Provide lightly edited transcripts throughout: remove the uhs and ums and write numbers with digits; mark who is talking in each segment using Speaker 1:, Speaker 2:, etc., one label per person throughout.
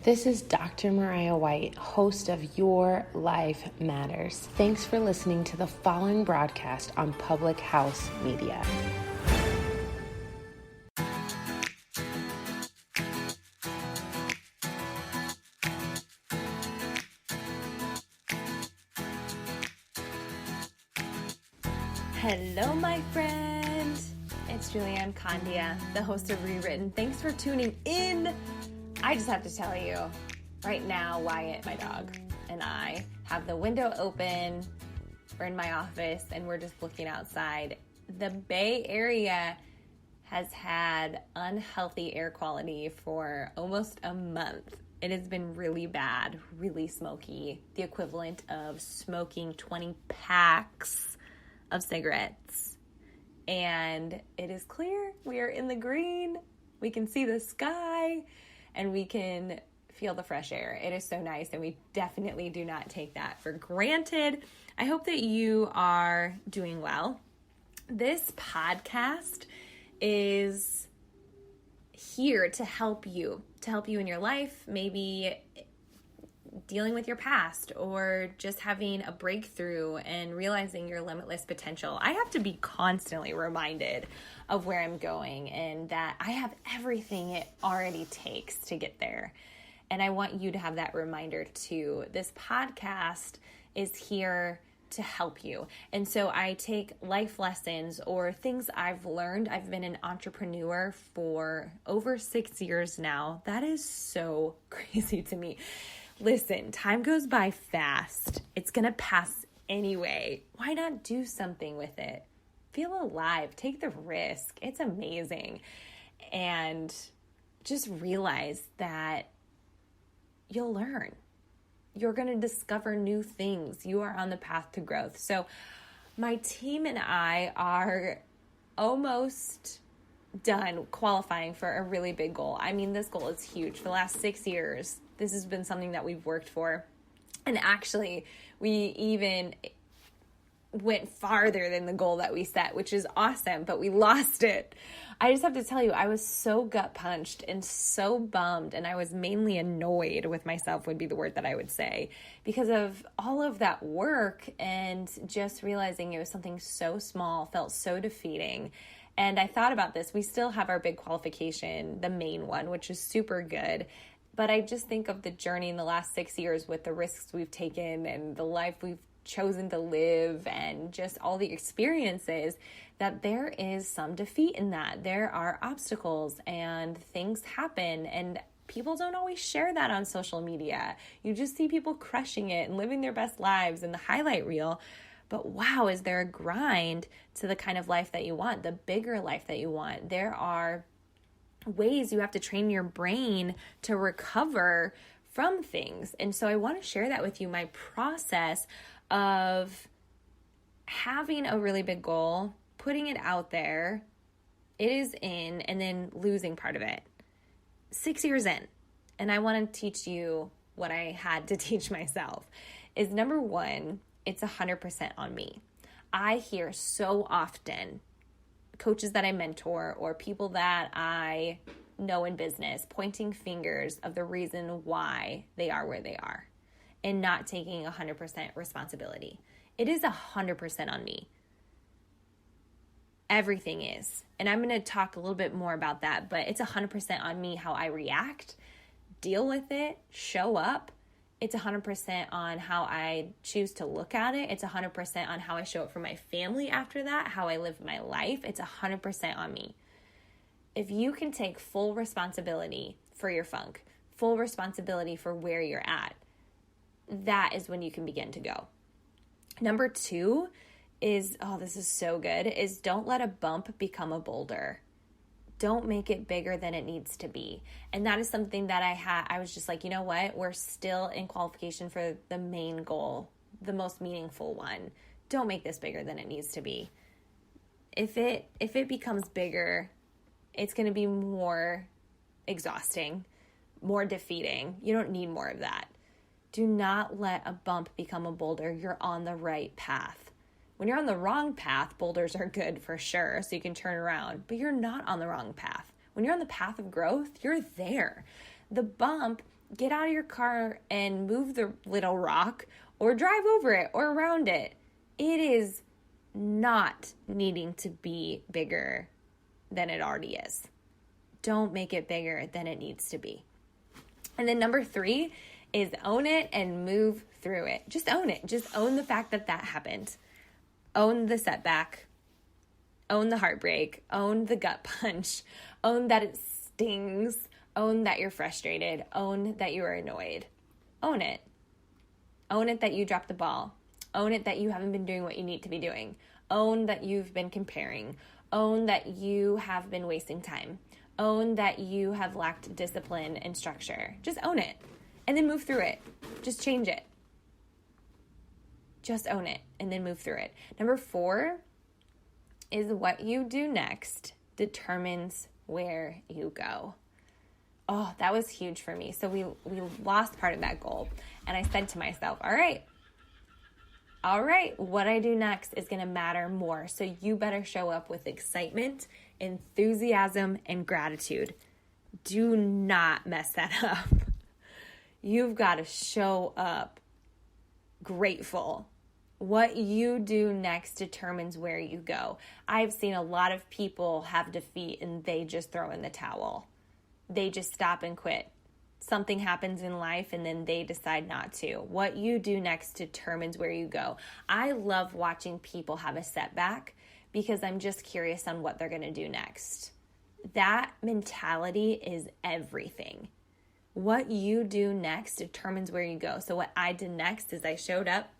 Speaker 1: This is Dr. Mariah White, host of Your Life Matters. Thanks for listening to the following broadcast on Public House Media.
Speaker 2: Hello, my friend. It's Julianne Condia, the host of Rewritten. Thanks for tuning in. I just have to tell you, right now, Wyatt, my dog, and I have the window open. We're in my office, and we're just looking outside. The Bay Area has had unhealthy air quality for almost a month. It has been really bad, really smoky, the equivalent of smoking 20 packs of cigarettes. And it is clear. We are in the green. We can see the sky. And we can feel the fresh air. It is so nice, and we definitely do not take that for granted. I hope that you are doing well. This podcast is here to help you in your life, maybe dealing with your past or just having a breakthrough and realizing your limitless potential. I have to be constantly reminded of where I'm going and that I have everything it already takes to get there. And I want you to have that reminder too. This podcast is here to help you. And so I take life lessons or things I've learned. I've been an entrepreneur for over 6 years now. That is so crazy to me. Listen, time goes by fast. It's going to pass anyway. Why not do something with it? Feel alive. Take the risk. It's amazing. And just realize that you'll learn. You're going to discover new things. You are on the path to growth. So my team and I are almost done qualifying for a really big goal. I mean, this goal is huge. For the last 6 years, this has been something that we've worked for. And actually, we even went farther than the goal that we set, which is awesome, but we lost it. I just have to tell you, I was so gut punched and so bummed, and I was mainly annoyed with myself would be the word that I would say, because of all of that work and just realizing it was something so small, felt so defeating. And I thought about this. We still have our big qualification, the main one, which is super good. But I just think of the journey in the last 6 years with the risks we've taken and the life we've chosen to live and just all the experiences, that there is some defeat in that. There are obstacles and things happen, and people don't always share that on social media. You just see people crushing it and living their best lives in the highlight reel. But wow, is there a grind to the kind of life that you want, the bigger life that you want? There are ways you have to train your brain to recover from things. And so I want to share that with you, my process of having a really big goal, putting it out there, it is in, and then losing part of it. 6 years in. And I want to teach you what I had to teach myself is, number one, it's 100% on me. I hear so often coaches that I mentor or people that I know in business pointing fingers of the reason why they are where they are and not taking 100% responsibility. It is 100% on me. Everything is. And I'm going to talk a little bit more about that, but it's 100% on me how I react, deal with it, show up. It's 100% on how I choose to look at it. It's 100% on how I show up for my family after that, how I live my life. It's 100% on me. If you can take full responsibility for your funk, full responsibility for where you're at, that is when you can begin to go. Number two is, oh, this is so good, is don't let a bump become a boulder. Don't make it bigger than it needs to be. And that is something that I was just like, you know what? We're still in qualification for the main goal, the most meaningful one. Don't make this bigger than it needs to be. If it becomes bigger, it's going to be more exhausting, more defeating. You don't need more of that. Do not let a bump become a boulder. You're on the right path. When you're on the wrong path, boulders are good for sure, so you can turn around, but you're not on the wrong path. When you're on the path of growth, you're there. The bump get out of your car and move the little rock or drive over it or around it. It is not needing to be bigger than it already is. Don't make it bigger than it needs to be. And then number 3 is own it and move through it. Just own it. Just own the fact that that happened. Own the setback. Own the heartbreak. Own the gut punch. Own that it stings. Own that you're frustrated. Own that you are annoyed. Own it. Own it that you dropped the ball. Own it that you haven't been doing what you need to be doing. Own that you've been comparing. Own that you have been wasting time. Own that you have lacked discipline and structure. Just own it. And then move through it. Just change it. Just own it and then move through it. Number 4 is what you do next determines where you go. Oh, that was huge for me. So we lost part of that goal. And I said to myself, all right, what I do next is going to matter more. So you better show up with excitement, enthusiasm, and gratitude. Do not mess that up. You've got to show up grateful. What you do next determines where you go. I've seen a lot of people have defeat and they just throw in the towel. They just stop and quit. Something happens in life and then they decide not to. What you do next determines where you go. I love watching people have a setback because I'm just curious on what they're going to do next. That mentality is everything. What you do next determines where you go. So what I did next is I showed up,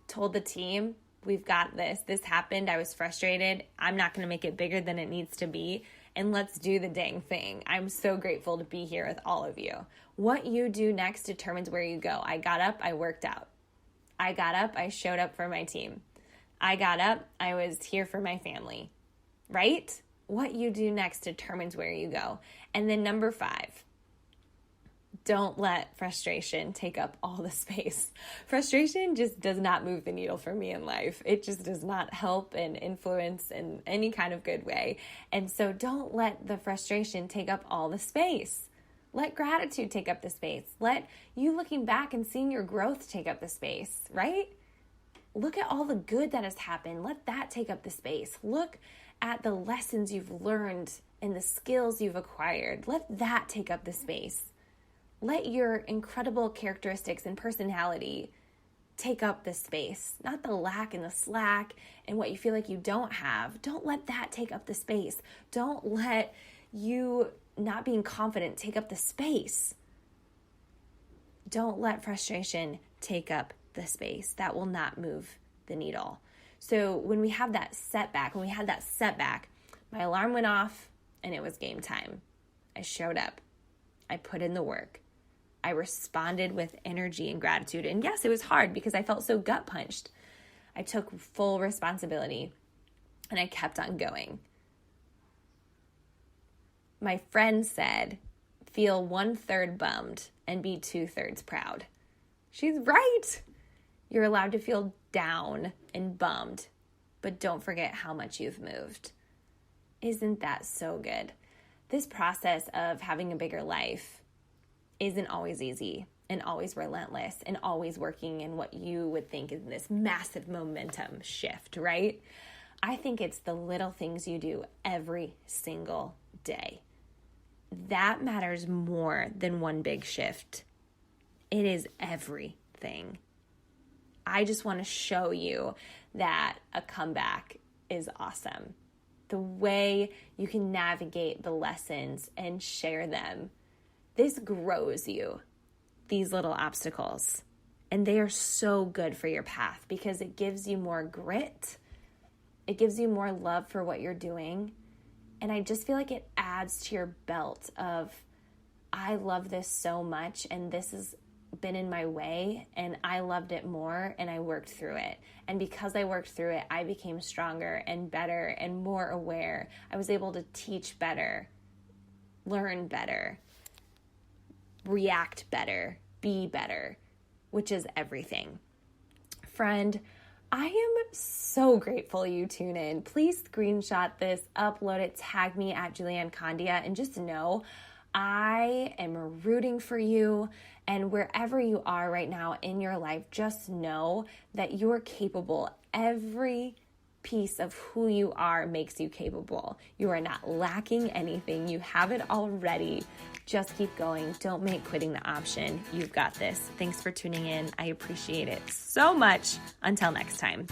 Speaker 2: told the team, we've got this. This happened. I was frustrated. I'm not going to make it bigger than it needs to be. And let's do the dang thing. I'm so grateful to be here with all of you. What you do next determines where you go. I got up, I worked out. I got up, I showed up for my team. I got up, I was here for my family. Right? What you do next determines where you go. And then number 5, don't let frustration take up all the space. Frustration just does not move the needle for me in life. It just does not help and influence in any kind of good way. And so don't let the frustration take up all the space. Let gratitude take up the space. Let you looking back and seeing your growth take up the space, right? Look at all the good that has happened. Let that take up the space. Look at the lessons you've learned and the skills you've acquired. Let that take up the space. Let your incredible characteristics and personality take up the space, not the lack and the slack and what you feel like you don't have. Don't let that take up the space. Don't let you not being confident take up the space. Don't let frustration take up the space. That will not move the needle. So when we have that setback, my alarm went off and it was game time. I showed up. I put in the work. I responded with energy and gratitude. And yes, it was hard because I felt so gut punched. I took full responsibility and I kept on going. My friend said, feel 1/3 bummed and be 2/3 proud. She's right. You're allowed to feel down and bummed, but don't forget how much you've moved. Isn't that so good? This process of having a bigger life isn't always easy and always relentless and always working in what you would think is this massive momentum shift, right? I think it's the little things you do every single day. That matters more than one big shift. It is everything. I just want to show you that a comeback is awesome. The way you can navigate the lessons and share them. This grows you, these little obstacles. And they are so good for your path because it gives you more grit. It gives you more love for what you're doing. And I just feel like it adds to your belt of, I love this so much and this has been in my way and I loved it more and I worked through it. And because I worked through it, I became stronger and better and more aware. I was able to teach better, learn better, react better, be better, which is everything. Friend, I am so grateful you tune in. Please screenshot this, upload it, tag me at Julianne Candia, and just know I am rooting for you, and wherever you are right now in your life, just know that you're capable. Every piece of who you are makes you capable. You are not lacking anything. You have it already. Just keep going. Don't make quitting the option. You've got this. Thanks for tuning in. I appreciate it so much. Until next time.